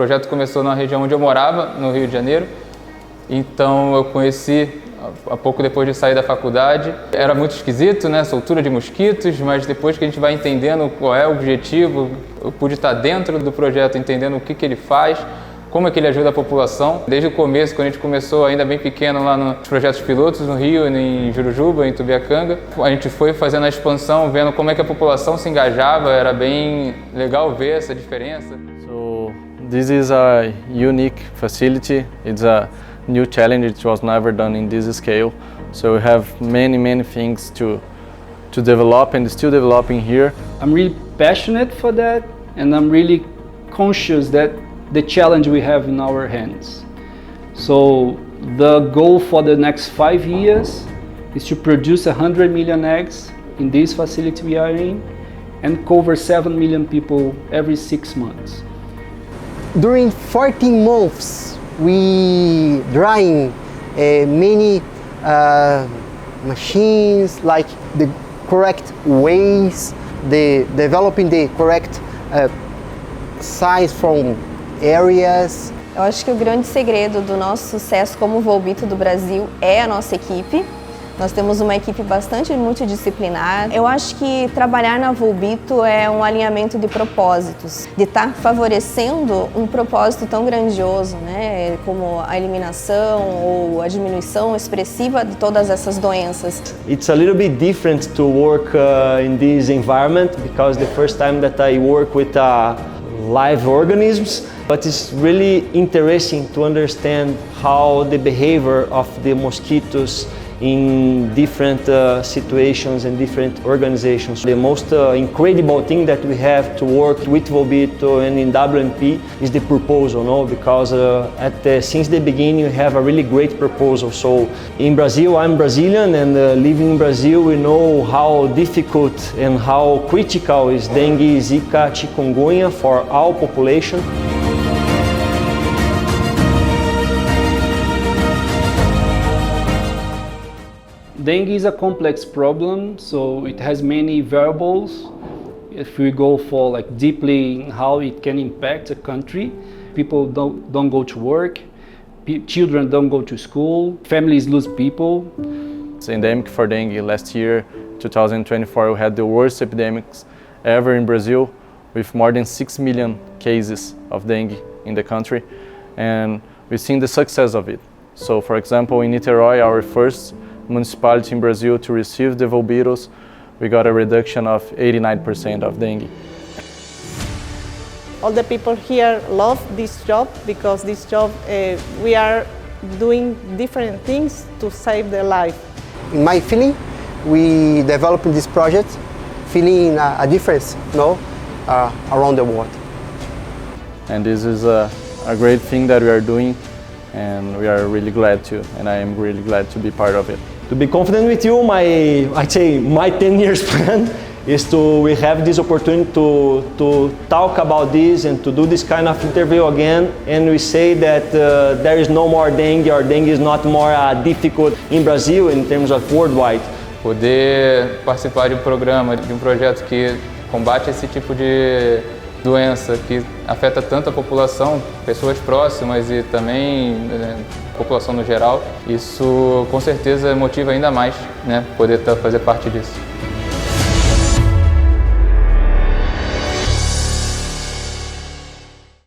projeto começou na região onde eu morava, no Rio de Janeiro. Então eu conheci há pouco depois de sair da faculdade. Era muito esquisito, né? Soltura de mosquitos, mas depois que a gente vai entendendo qual é o objetivo, eu pude estar dentro do projeto, entendendo o que ele faz, como é que ele ajuda a população. Desde o começo, quando a gente começou ainda bem pequeno lá nos projetos pilotos no Rio, em Jurujuba, em Tubiacanga, a gente foi fazendo a expansão, vendo como é que a população se engajava, era bem legal ver essa diferença. So this is a unique facility. It's a new challenge. It was never done in this scale. So we have many things to develop and still developing here. I'm really passionate for that, and I'm really conscious that the challenge we have in our hands. So the goal for the next 5 years is to produce 100 million eggs in this facility we are in and cover 7 million people every 6 months. During 14 months, we drying many machines, like the correct ways, developing the correct size from areas. Eu acho que o grande segredo do nosso sucesso como Volbito do Brasil é a nossa equipe. Nós temos uma equipe bastante multidisciplinar. Eu acho que trabalhar na Volbito é um alinhamento de propósitos, de estar favorecendo um propósito tão grandioso, né, como a eliminação ou a diminuição expressiva de todas essas doenças. It's a little bit different to work in this environment because the first time that I work with live organisms, but it's really interesting to understand how the behavior of the mosquitoes in different situations and different organizations. The most incredible thing that we have to work with Volbito and in WMP is the proposal, no? Because since the beginning we have a really great proposal. So in Brazil, I'm Brazilian, and living in Brazil we know how difficult and how critical is dengue, Zika, chikungunya for our population. Dengue is a complex problem, so it has many variables. If we go for like deeply in how it can impact a country, people don't go to work, children don't go to school, families lose people. It's endemic for dengue. Last year, 2024, we had the worst epidemics ever in Brazil, with more than 6 million cases of dengue in the country, and we've seen the success of it. So, for example, in Niterói, our first municipality in Brazil to receive the Volbitos, we got a reduction of 89% of dengue. All the people here love this job because this job we are doing different things to save their life. In my feeling, we developing this project, feeling a difference, around the world. And this is a great thing that we are doing, and we are really glad to, and I am really glad to be part of it. To be confident with you, my 10 years plan is we have this opportunity to talk about this and to do this kind of interview again, and we say that there is no more dengue, or dengue is not more difficult in Brazil in terms of worldwide. Poder participar de um programa, de um projeto que combate esse tipo de doença que afeta tanto a população, pessoas próximas e também a população no geral, isso com certeza motiva ainda mais, né, poder fazer parte disso.